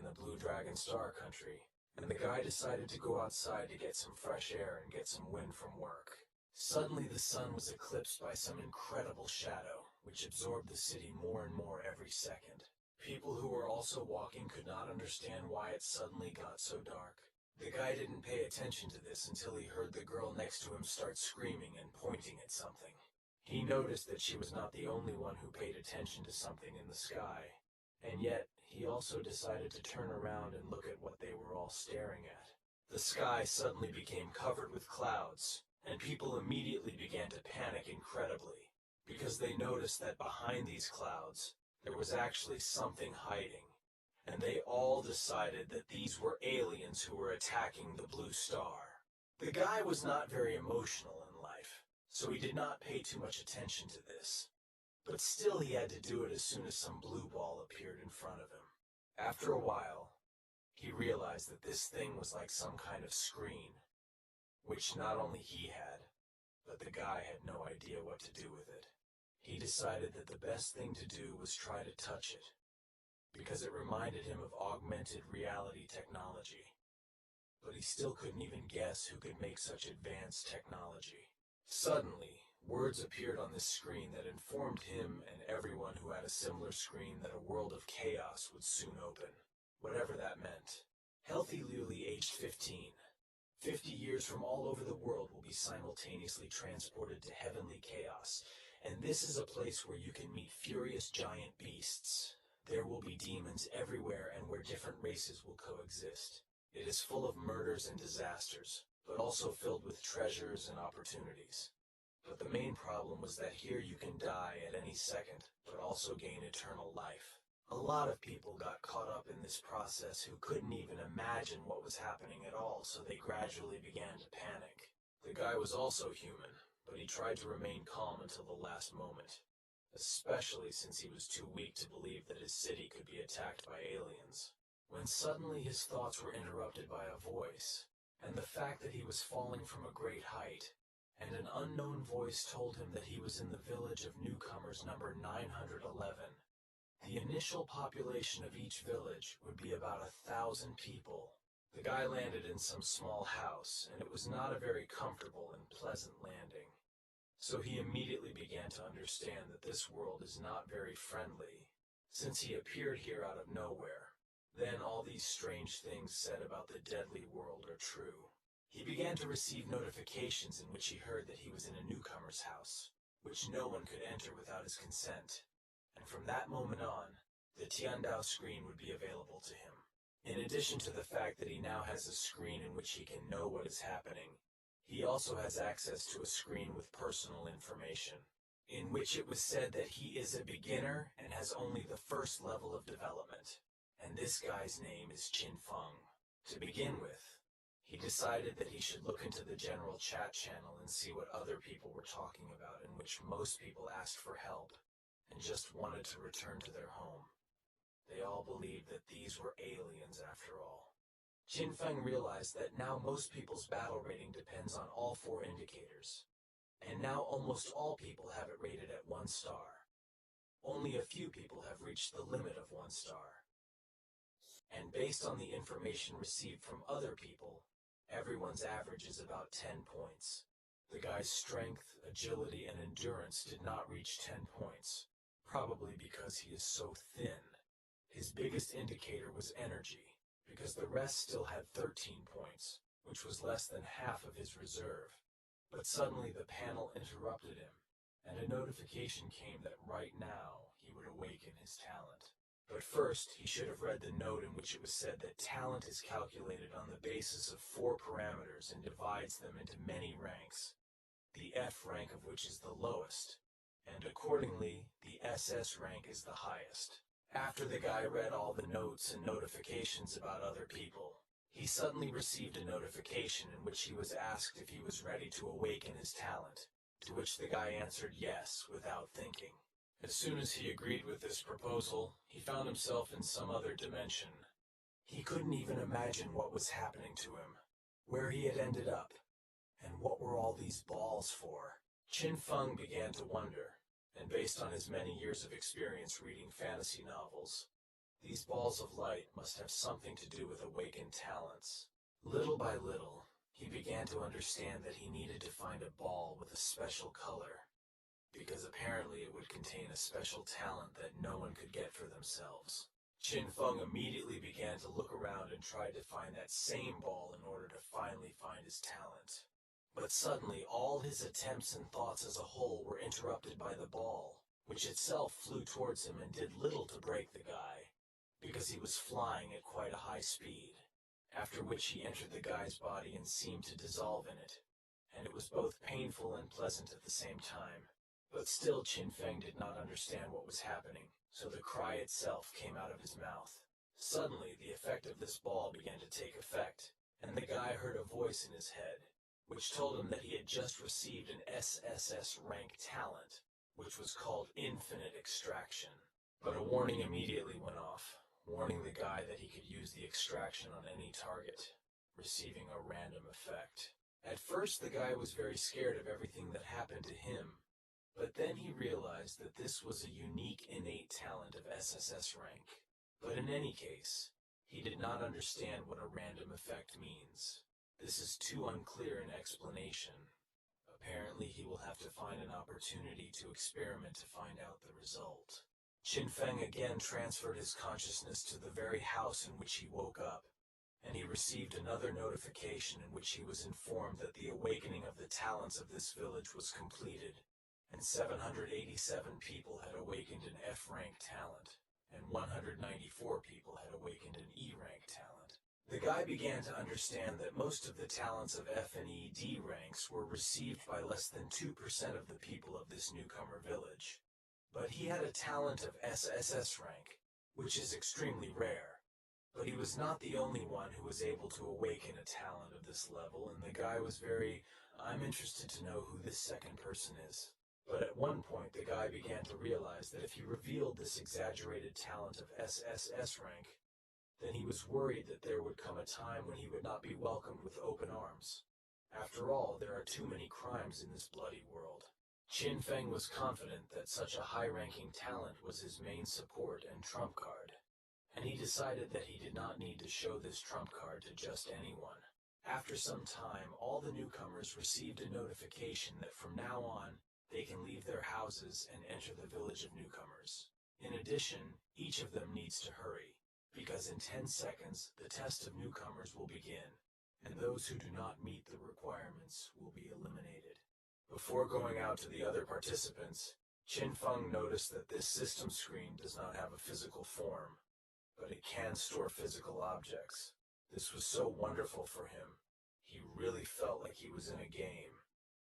the Blue Dragon Star Country, and the guy decided to go outside to get some fresh air and get some wind from work. Suddenly the sun was eclipsed by some incredible shadow, which absorbed the city more and more every second. People who were also walking could not understand why it suddenly got so dark. The guy didn't pay attention to this until he heard the girl next to him start screaming and pointing at something. He noticed that she was not the only one who paid attention to something in the sky, and yet he also decided to turn around and look at what they were all staring at. The sky suddenly became covered with clouds, and people immediately began to panic incredibly, because they noticed that behind these clouds there was actually something hiding, and they all decided that these were aliens who were attacking the Blue Star. The guy was not very emotional in life, so he did not pay too much attention to this. But still he had to do it as soon as some blue ball appeared in front of him. After a while, he realized that this thing was like some kind of screen, which not only he had, but the guy had no idea what to do with it. He decided that the best thing to do was try to touch it, because it reminded him of augmented reality technology. But he still couldn't even guess who could make such advanced technology. Suddenly, words appeared on the screen that informed him and everyone who had a similar screen that a world of chaos would soon open, whatever that meant. Healthy Luli, aged 15. 50 years from all over the world will be simultaneously transported to heavenly chaos, and this is a place where you can meet furious giant beasts. There will be demons everywhere and where different races will coexist. It is full of murders and disasters, but also filled with treasures and opportunities. But the main problem was that here you can die at any second, but also gain eternal life. A lot of people got caught up in this process who couldn't even imagine what was happening at all, so they gradually began to panic. The guy was also human, but he tried to remain calm until the last moment, especially since he was too weak to believe that his city could be attacked by aliens. When suddenly his thoughts were interrupted by a voice, and the fact that he was falling from a great height, and an unknown voice told him that he was in the village of newcomers number 911. The initial population of each village would be about 1,000 people. The guy landed in some small house, and it was not a very comfortable and pleasant landing. So he immediately began to understand that this world is not very friendly, since he appeared here out of nowhere. Then all these strange things said about the deadly world are true. He began to receive notifications in which he heard that he was in a newcomer's house, which no one could enter without his consent. And from that moment on, the Tiandao screen would be available to him. In addition to the fact that he now has a screen in which he can know what is happening, he also has access to a screen with personal information, in which it was said that he is a beginner and has only the first level of development. And this guy's name is Qin Feng. To begin with, he decided that he should look into the general chat channel and see what other people were talking about, in which most people asked for help and just wanted to return to their home. They all believed that these were aliens after all. Qin Feng realized that now most people's battle rating depends on all 4 indicators, and now almost all people have it rated at 1 star. Only a few people have reached the limit of 1 star. And based on the information received from other people, everyone's average is about 10 points. The guy's strength, agility, and endurance did not reach 10 points, probably because he is so thin. His biggest indicator was energy, because the rest still had 13 points, which was less than half of his reserve. But suddenly the panel interrupted him, and a notification came that right now he would awaken his talent. But first, he should have read the note in which it was said that talent is calculated on the basis of 4 parameters and divides them into many ranks, the F rank of which is the lowest, and accordingly, the SS rank is the highest. After the guy read all the notes and notifications about other people, he suddenly received a notification in which he was asked if he was ready to awaken his talent, to which the guy answered yes without thinking. As soon as he agreed with this proposal, he found himself in some other dimension. He couldn't even imagine what was happening to him, where he had ended up, and what were all these balls for. Qin Feng began to wonder, and based on his many years of experience reading fantasy novels, These balls of light must have something to do with awakened talents. Little by little, he began to understand that he needed to find a ball with a special color, because apparently it would contain a special talent that no one could get for themselves. Qin Feng immediately began to look around and tried to find that same ball in order to finally find his talent. But suddenly all his attempts and thoughts as a whole were interrupted by the ball, which itself flew towards him and did little to break the guy, because he was flying at quite a high speed, after which he entered the guy's body and seemed to dissolve in it, and it was both painful and pleasant at the same time. But still Qin Feng did not understand what was happening, so the cry itself came out of his mouth. Suddenly the effect of this ball began to take effect, and the guy heard a voice in his head, which told him that he had just received an SSS rank talent, which was called Infinite Extraction. But a warning immediately went off, warning the guy that he could use the extraction on any target, receiving a random effect. At first the guy was very scared of everything that happened to him, but then he realized that this was a unique innate talent of SSS rank. But in any case, he did not understand what a random effect means. This is too unclear an explanation. Apparently he will have to find an opportunity to experiment to find out the result. Qin Feng again transferred his consciousness to the very house in which he woke up, and he received another notification in which he was informed that the awakening of the talents of this village was completed, and 787 people had awakened an F-rank talent, and 194 people had awakened an E-rank talent. The guy began to understand that most of the talents of F and E D ranks were received by less than 2% of the people of this newcomer village. But he had a talent of SSS rank, which is extremely rare. But he was not the only one who was able to awaken a talent of this level, and the guy was I'm interested to know who this second person is. But at one point the guy began to realize that if he revealed this exaggerated talent of SSS rank, then he was worried that there would come a time when he would not be welcomed with open arms. After all, there are too many crimes in this bloody world. Qin Feng was confident that such a high-ranking talent was his main support and trump card, and he decided that he did not need to show this trump card to just anyone. After some time, all the newcomers received a notification that from now on, they can leave their houses and enter the village of newcomers. In addition, each of them needs to hurry, because in 10 seconds, the test of newcomers will begin, and those who do not meet the requirements will be eliminated. Before going out to the other participants, Qin Feng noticed that this system screen does not have a physical form, but it can store physical objects. This was so wonderful for him. He really felt like he was in a game.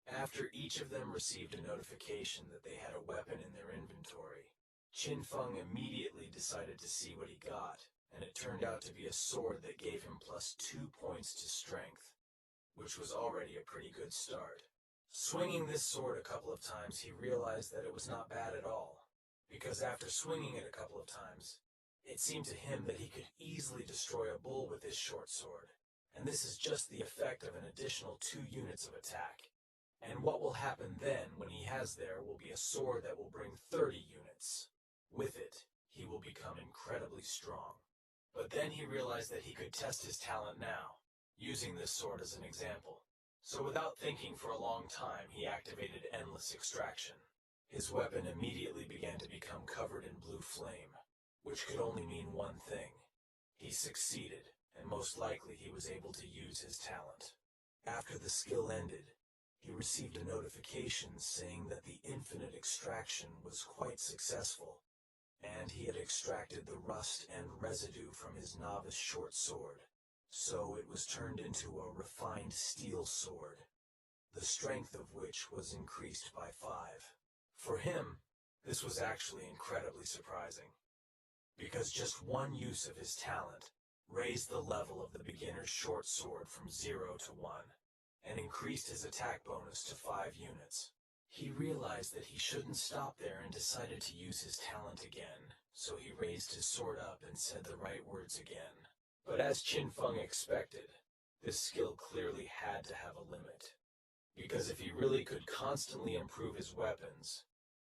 After each of them received a notification that they had a weapon in their inventory, Qin Feng immediately decided to see what he got, and it turned out to be a sword that gave him +2 points to strength, which was already a pretty good start. Swinging this sword a couple of times, he realized that it was not bad at all, because after swinging it a couple of times, it seemed to him that he could easily destroy a bull with his short sword, and this is just the effect of an additional 2 units of attack. And what will happen then when he has there will be a sword that will bring 30 units. With it, he will become incredibly strong. But then he realized that he could test his talent now, using this sword as an example. So without thinking for a long time, he activated Endless Extraction. His weapon immediately began to become covered in blue flame, which could only mean one thing. He succeeded, and most likely he was able to use his talent. After the skill ended, he received a notification saying that the infinite extraction was quite successful, and he had extracted the rust and residue from his novice short sword, so it was turned into a refined steel sword, the strength of which was increased by 5. For him, this was actually incredibly surprising, because just one use of his talent raised the level of the beginner's short sword from 0 to 1, and increased his attack bonus to 5 units. He realized that he shouldn't stop there and decided to use his talent again, so he raised his sword up and said the right words again. But as Qin Feng expected, this skill clearly had to have a limit, because if he really could constantly improve his weapons,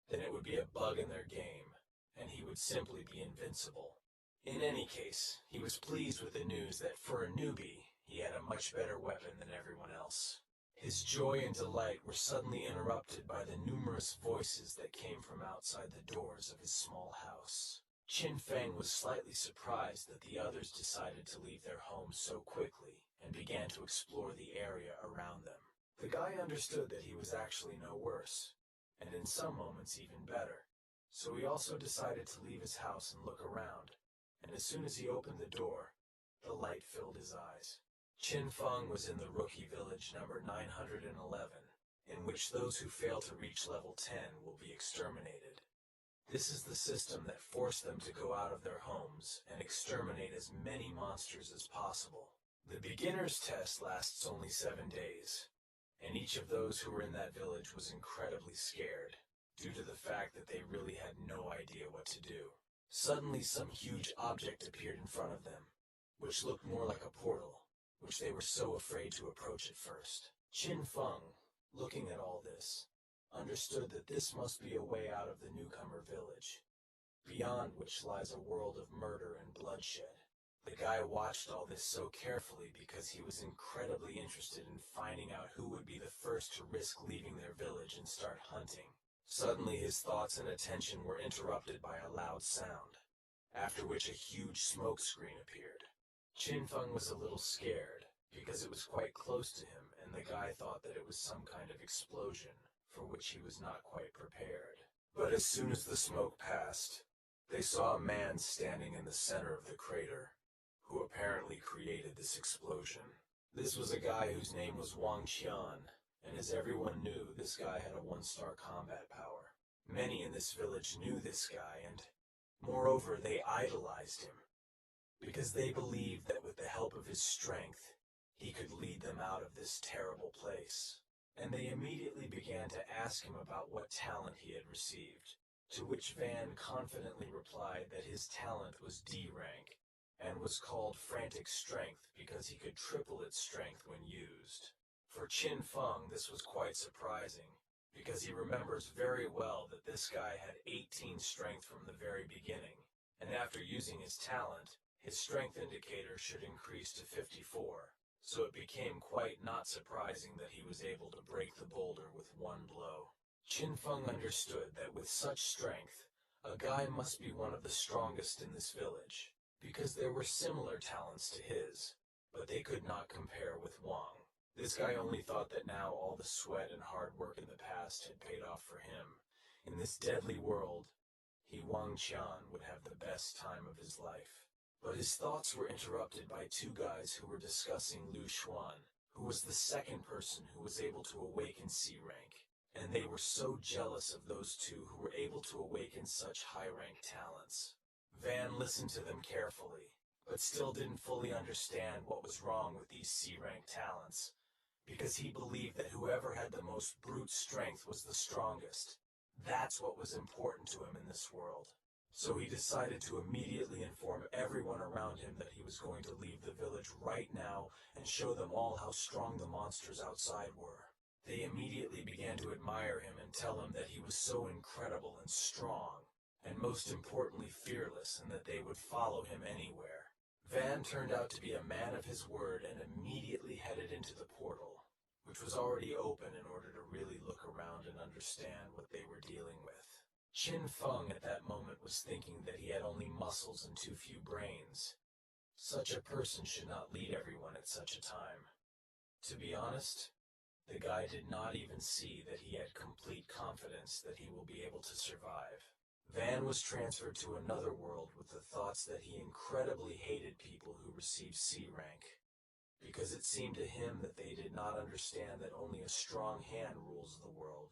then it would be a bug in their game, and he would simply be invincible. In any case, he was pleased with the news that for a newbie, he had a much better weapon than everyone else. His joy and delight were suddenly interrupted by the numerous voices that came from outside the doors of his small house. Qin Feng was slightly surprised that the others decided to leave their homes so quickly and began to explore the area around them. The guy understood that he was actually no worse, and in some moments even better, so he also decided to leave his house and look around, and as soon as he opened the door, the light filled his eyes. Qin Feng was in the rookie village number 911, in which those who fail to reach level 10 will be exterminated. This is the system that forced them to go out of their homes and exterminate as many monsters as possible. The beginner's test lasts only 7 days, and each of those who were in that village was incredibly scared, due to the fact that they really had no idea what to do. Suddenly some huge object appeared in front of them, which looked more like a portal, which they were so afraid to approach at first. Qin Feng, looking at all this, understood that this must be a way out of the newcomer village, beyond which lies a world of murder and bloodshed. The guy watched all this so carefully because he was incredibly interested in finding out who would be the first to risk leaving their village and start hunting. Suddenly his thoughts and attention were interrupted by a loud sound, after which a huge smoke screen appeared. Qin Feng was a little scared, because it was quite close to him, and the guy thought that it was some kind of explosion, for which he was not quite prepared. But as soon as the smoke passed, they saw a man standing in the center of the crater, who apparently created this explosion. This was a guy whose name was Wang Qian, and as everyone knew, this guy had a 1-star combat power. Many in this village knew this guy, and moreover, they idolized him, because they believed that with the help of his strength, he could lead them out of this terrible place. And they immediately began to ask him about what talent he had received, to which Van confidently replied that his talent was D rank, and was called Frantic Strength because he could triple its strength when used. For Qin Feng, this was quite surprising, because he remembers very well that this guy had 18 strength from the very beginning, and after using his talent, his strength indicator should increase to 54, so it became quite not surprising that he was able to break the boulder with one blow. Qin Feng understood that with such strength, a guy must be one of the strongest in this village, because there were similar talents to his, but they could not compare with Wang. This guy only thought that now all the sweat and hard work in the past had paid off for him. In this deadly world, he, Wang Qian, would have the best time of his life. But his thoughts were interrupted by 2 guys who were discussing Lu Xuan, who was the second person who was able to awaken C rank, and they were so jealous of those 2 who were able to awaken such high-rank talents. Van listened to them carefully, but still didn't fully understand what was wrong with these C-rank talents, because he believed that whoever had the most brute strength was the strongest. That's what was important to him in this world. So he decided to immediately inform everyone around him that he was going to leave the village right now and show them all how strong the monsters outside were. They immediately began to admire him and tell him that he was so incredible and strong, and most importantly fearless, and that they would follow him anywhere. Van turned out to be a man of his word and immediately headed into the portal, which was already open in order to really look around and understand what they were dealing with. Qin Feng at that moment was thinking that he had only muscles and too few brains. Such a person should not lead everyone at such a time. To be honest, the guy did not even see that he had complete confidence that he will be able to survive. Van was transferred to another world with the thoughts that he incredibly hated people who received C rank, because it seemed to him that they did not understand that only a strong hand rules the world.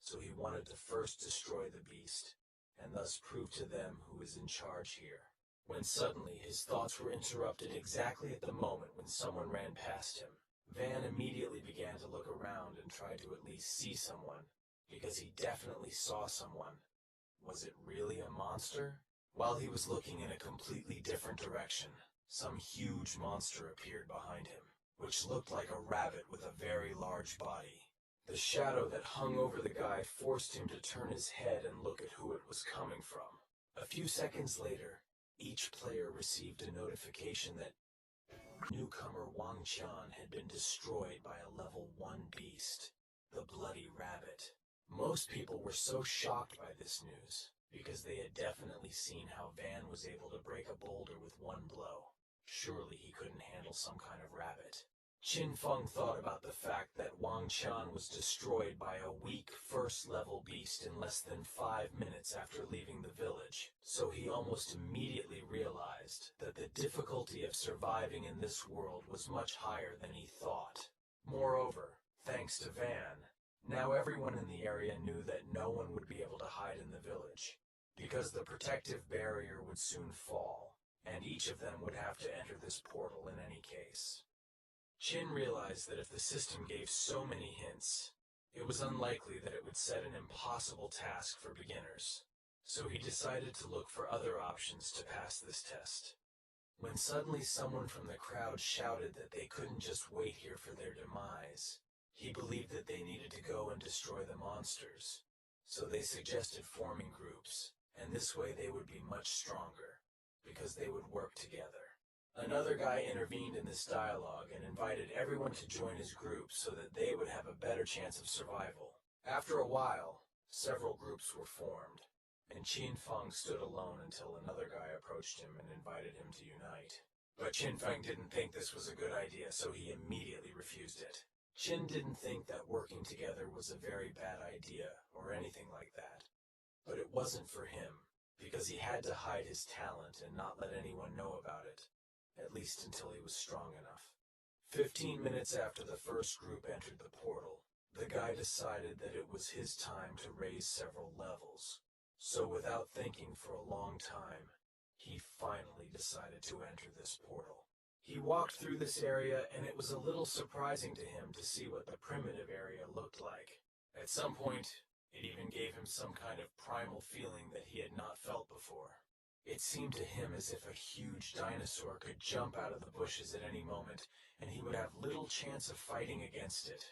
So he wanted to first destroy the beast, and thus prove to them who is in charge here. When suddenly his thoughts were interrupted exactly at the moment when someone ran past him. Van immediately began to look around and tried to at least see someone, because he definitely saw someone. Was it really a monster? While he was looking in a completely different direction, some huge monster appeared behind him, which looked like a rabbit with a very large body. The shadow that hung over the guy forced him to turn his head and look at who it was coming from. A few seconds later, Each player received a notification that newcomer Wang Qian had been destroyed by a level 1 beast, the Bloody Rabbit. Most people were so shocked by this news, because they had definitely seen how Van was able to break a boulder with one blow. Surely he couldn't handle some kind of rabbit. Qin Feng thought about the fact that Wang Qian was destroyed by a weak first-level beast in less than 5 minutes after leaving the village, so he almost immediately realized that the difficulty of surviving in this world was much higher than he thought. Moreover, thanks to Van, now everyone in the area knew that no one would be able to hide in the village, because the protective barrier would soon fall, and each of them would have to enter this portal in any case. Qin realized that if the system gave so many hints, it was unlikely that it would set an impossible task for beginners, so he decided to look for other options to pass this test. When suddenly someone from the crowd shouted that they couldn't just wait here for their demise, he believed that they needed to go and destroy the monsters, so they suggested forming groups, and this way they would be much stronger, because they would work together. Another guy intervened in this dialogue and invited everyone to join his group so that they would have a better chance of survival. After a while, several groups were formed, and Qin Feng stood alone until another guy approached him and invited him to unite. But Qin Feng didn't think this was a good idea, so he immediately refused it. Qin didn't think that working together was a very bad idea or anything like that, but it wasn't for him, because he had to hide his talent and not let anyone know about it. At least until he was strong enough. 15 minutes after the first group entered the portal, the guy decided that it was his time to raise several levels. So without thinking for a long time, he finally decided to enter this portal. He walked through this area, and it was a little surprising to him to see what the primitive area looked like. At some point, it even gave him some kind of primal feeling that he had not felt before. It seemed to him as if a huge dinosaur could jump out of the bushes at any moment, and he would have little chance of fighting against it.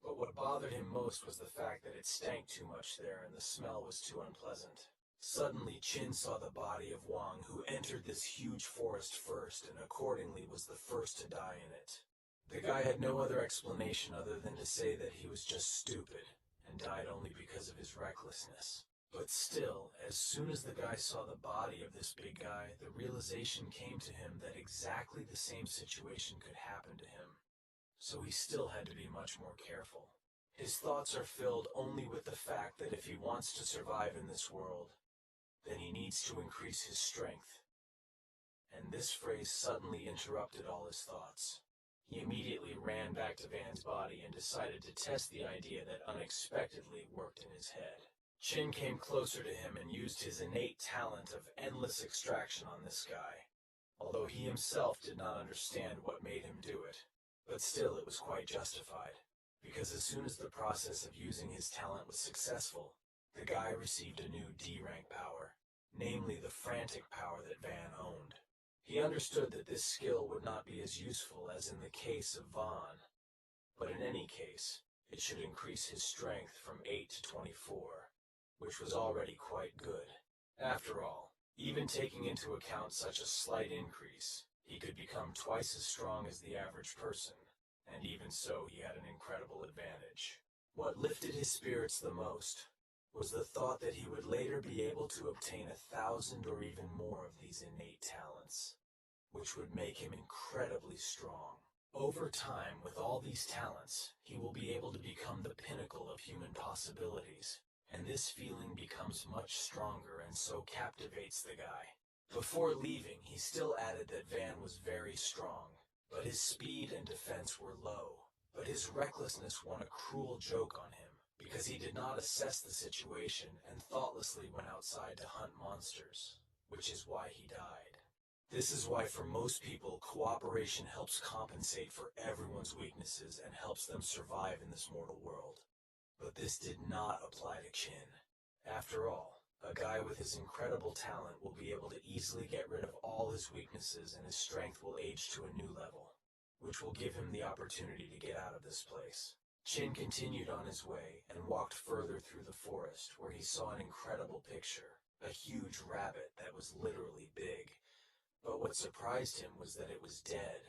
But what bothered him most was the fact that it stank too much there and the smell was too unpleasant. Suddenly, Qin saw the body of Wang, who entered this huge forest first and accordingly was the first to die in it. The guy had no other explanation other than to say that he was just stupid and died only because of his recklessness. But still, as soon as the guy saw the body of this big guy, the realization came to him that exactly the same situation could happen to him. So he still had to be much more careful. His thoughts are filled only with the fact that if he wants to survive in this world, then he needs to increase his strength. And this phrase suddenly interrupted all his thoughts. He immediately ran back to Van's body and decided to test the idea that unexpectedly worked in his head. Qin came closer to him and used his innate talent of endless extraction on this guy, although he himself did not understand what made him do it. But still it was quite justified, because as soon as the process of using his talent was successful, the guy received a new D-rank power, namely the frantic power that Van owned. He understood that this skill would not be as useful as in the case of Van, but in any case, it should increase his strength from 8 to 24. Which was already quite good. After all, even taking into account such a slight increase, he could become twice as strong as the average person, and even so he had an incredible advantage. What lifted his spirits the most was the thought that he would later be able to obtain 1,000 or even more of these innate talents, which would make him incredibly strong. Over time, with all these talents, he will be able to become the pinnacle of human possibilities. And this feeling becomes much stronger and so captivates the guy. Before leaving, he still added that Van was very strong, but his speed and defense were low. But his recklessness won a cruel joke on him, because he did not assess the situation and thoughtlessly went outside to hunt monsters, which is why he died. This is why for most people, cooperation helps compensate for everyone's weaknesses and helps them survive in this mortal world. But this did not apply to Qin. After all, a guy with his incredible talent will be able to easily get rid of all his weaknesses and his strength will age to a new level, which will give him the opportunity to get out of this place. Qin continued on his way and walked further through the forest where he saw an incredible picture, a huge rabbit that was literally big, But what surprised him was that it was dead.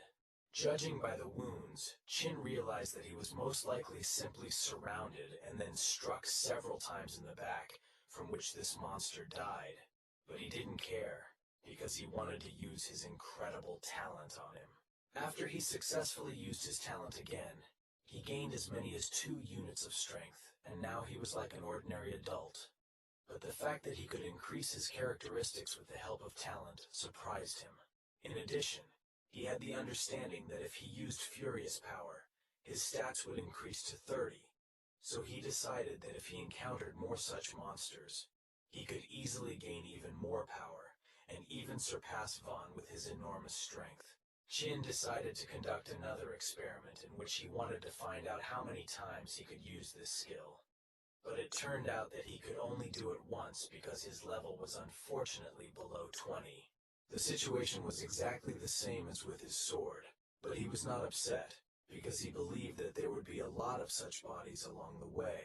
Judging by the wounds, Chin realized that he was most likely simply surrounded and then struck several times in the back, from which this monster died. But he didn't care, because he wanted to use his incredible talent on him. After he successfully used his talent again, he gained as many as 2 units of strength, and now he was like an ordinary adult. But the fact that he could increase his characteristics with the help of talent surprised him. In addition, he had the understanding that if he used Furious Power, his stats would increase to 30, so he decided that if he encountered more such monsters, he could easily gain even more power, and even surpass Vaughn with his enormous strength. Chin decided to conduct another experiment in which he wanted to find out how many times he could use this skill. But it turned out that he could only do it once because his level was unfortunately below 20. The situation was exactly the same as with his sword, but he was not upset, because he believed that there would be a lot of such bodies along the way,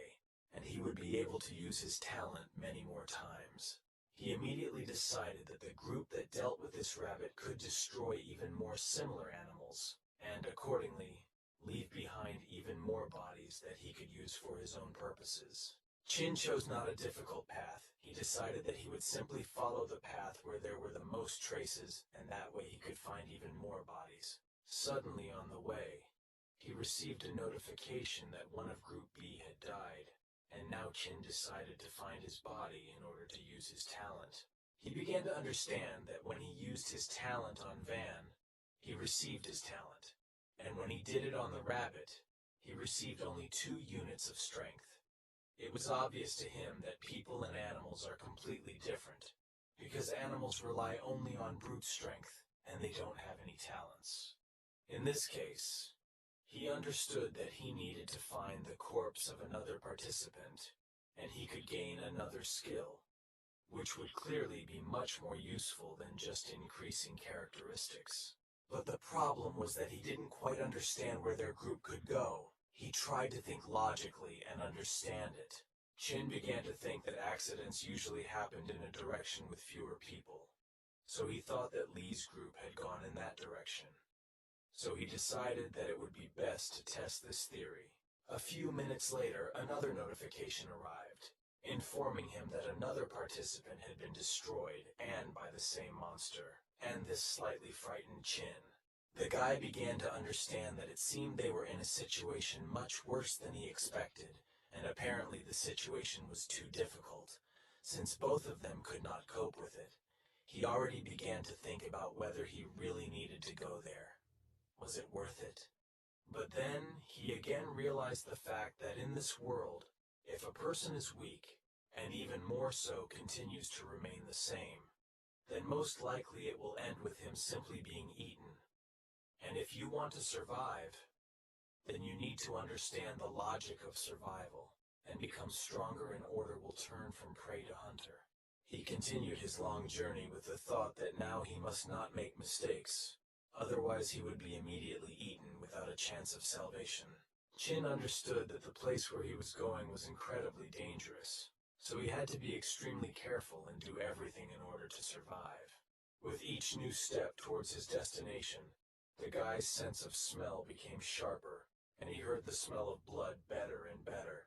and he would be able to use his talent many more times. He immediately decided that the group that dealt with this rabbit could destroy even more similar animals, and accordingly, leave behind even more bodies that he could use for his own purposes. Chin chose not a difficult path. He decided that he would simply follow the path where there were the most traces, and that way he could find even more bodies. Suddenly on the way, he received a notification that one of Group B had died, and now Chin decided to find his body in order to use his talent. He began to understand that when he used his talent on Van, he received his talent, and when he did it on the rabbit, he received only 2 units of strength. It was obvious to him that people and animals are completely different, because animals rely only on brute strength, and they don't have any talents. In this case, he understood that he needed to find the corpse of another participant, and he could gain another skill, which would clearly be much more useful than just increasing characteristics. But the problem was that he didn't quite understand where their group could go. He tried to think logically and understand it. Chin began to think that accidents usually happened in a direction with fewer people, so he thought that Lee's group had gone in that direction. So he decided that it would be best to test this theory. A few minutes later, another notification arrived, informing him that another participant had been destroyed, and by the same monster, and this slightly frightened Chin. The guy began to understand that it seemed they were in a situation much worse than he expected, and apparently the situation was too difficult, since both of them could not cope with it. He already began to think about whether he really needed to go there. Was it worth it? But then he again realized the fact that in this world, if a person is weak, and even more so continues to remain the same, then most likely it will end with him simply being eaten. And if you want to survive, then you need to understand the logic of survival, and become stronger in order will turn from prey to hunter. He continued his long journey with the thought that now he must not make mistakes, otherwise he would be immediately eaten without a chance of salvation. Chin understood that the place where he was going was incredibly dangerous, so he had to be extremely careful and do everything in order to survive. With each new step towards his destination, the guy's sense of smell became sharper, and he heard the smell of blood better and better,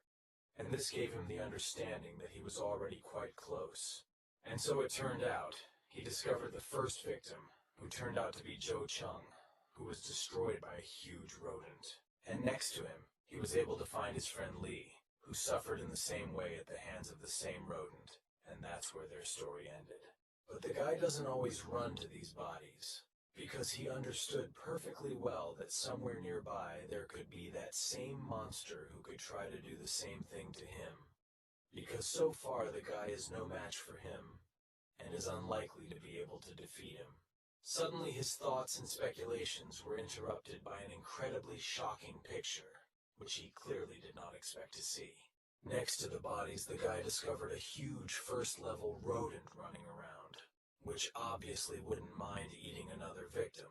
and this gave him the understanding that he was already quite close. And so it turned out, he discovered the first victim, who turned out to be Joe Chung, who was destroyed by a huge rodent. And next to him, he was able to find his friend Lee, who suffered in the same way at the hands of the same rodent, and that's where their story ended. But the guy doesn't always run to these bodies, because he understood perfectly well that somewhere nearby there could be that same monster who could try to do the same thing to him, because so far the guy is no match for him, and is unlikely to be able to defeat him. Suddenly his thoughts and speculations were interrupted by an incredibly shocking picture, which he clearly did not expect to see. Next to the bodies, the guy discovered a huge first-level rodent running around, which obviously wouldn't mind eating another victim,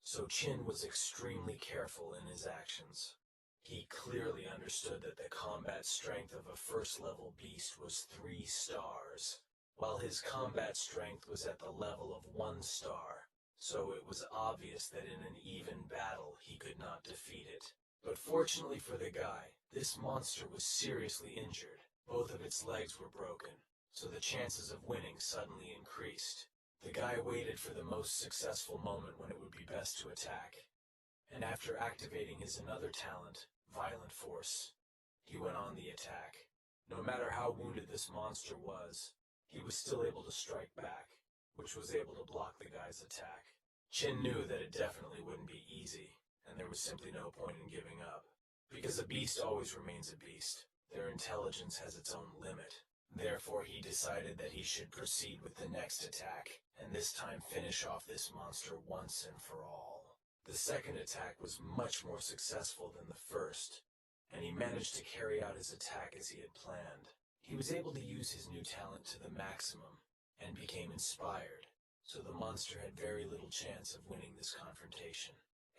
so Chin was extremely careful in his actions. He clearly understood that the combat strength of a first-level beast was 3 stars, while his combat strength was at the level of 1 star. so it was obvious that in an even battle he could not defeat it. But fortunately for the guy, this monster was seriously injured. Both of its legs were broken, so the chances of winning suddenly increased. The guy waited for the most successful moment when it would be best to attack, and after activating his another talent, Violent Force, he went on the attack. No matter how wounded this monster was, he was still able to strike back, which was able to block the guy's attack. Chin knew that it definitely wouldn't be easy, and there was simply no point in giving up. Because a beast always remains a beast, their intelligence has its own limit. Therefore, he decided that he should proceed with the next attack, and this time finish off this monster once and for all. The second attack was much more successful than the first, and he managed to carry out his attack as he had planned. He was able to use his new talent to the maximum, and became inspired, so the monster had very little chance of winning this confrontation.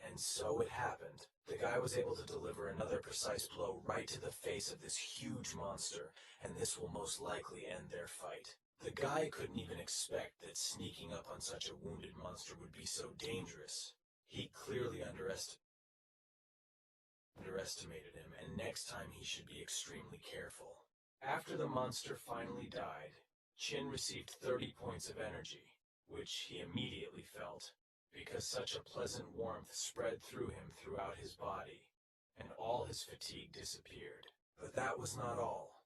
And so it happened. The guy was able to deliver another precise blow right to the face of this huge monster, and this will most likely end their fight. The guy couldn't even expect that sneaking up on such a wounded monster would be so dangerous. He clearly underestimated him, and next time he should be extremely careful. After the monster finally died, Chin received 30 points of energy, which he immediately felt, because such a pleasant warmth spread through him throughout his body, and all his fatigue disappeared. But that was not all.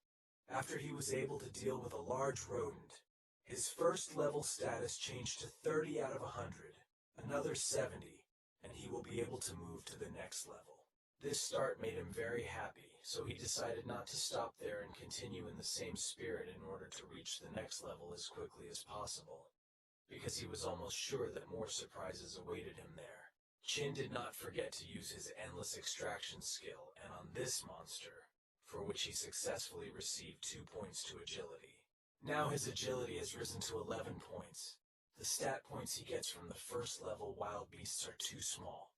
After he was able to deal with a large rodent, his first level status changed to 30 out of 100, another 70, and he will be able to move to the next level. This start made him very happy, so he decided not to stop there and continue in the same spirit in order to reach the next level as quickly as possible, because he was almost sure that more surprises awaited him there. Chin did not forget to use his endless extraction skill, and on this monster, for which he successfully received 2 points to agility. Now his agility has risen to 11 points. The stat points he gets from the first level wild beasts are too small,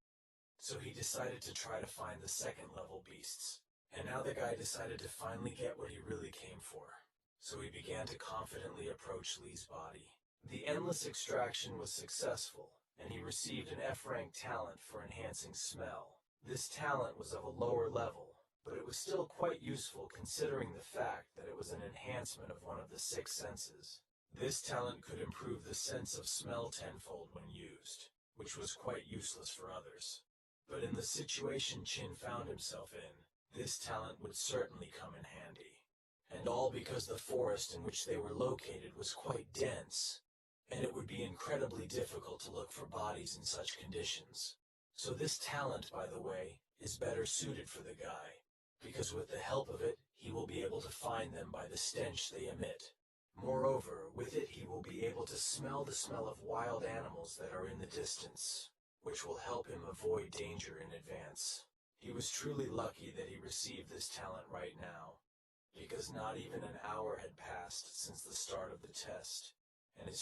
so he decided to try to find the second level beasts. And now the guy decided to finally get what he really came for, so he began to confidently approach Lee's body. The endless extraction was successful, and he received an F-rank talent for enhancing smell. This talent was of a lower level, but it was still quite useful considering the fact that it was an enhancement of one of the 6 senses. This talent could improve the sense of smell tenfold when used, which was quite useless for others. But in the situation Chin found himself in, this talent would certainly come in handy. And all because the forest in which they were located was quite dense, and it would be incredibly difficult to look for bodies in such conditions. So this talent, by the way, is better suited for the guy, because with the help of it, he will be able to find them by the stench they emit. Moreover, with it he will be able to smell the smell of wild animals that are in the distance, which will help him avoid danger in advance. He was truly lucky that he received this talent right now, because not even an hour had passed since the start of the test, and his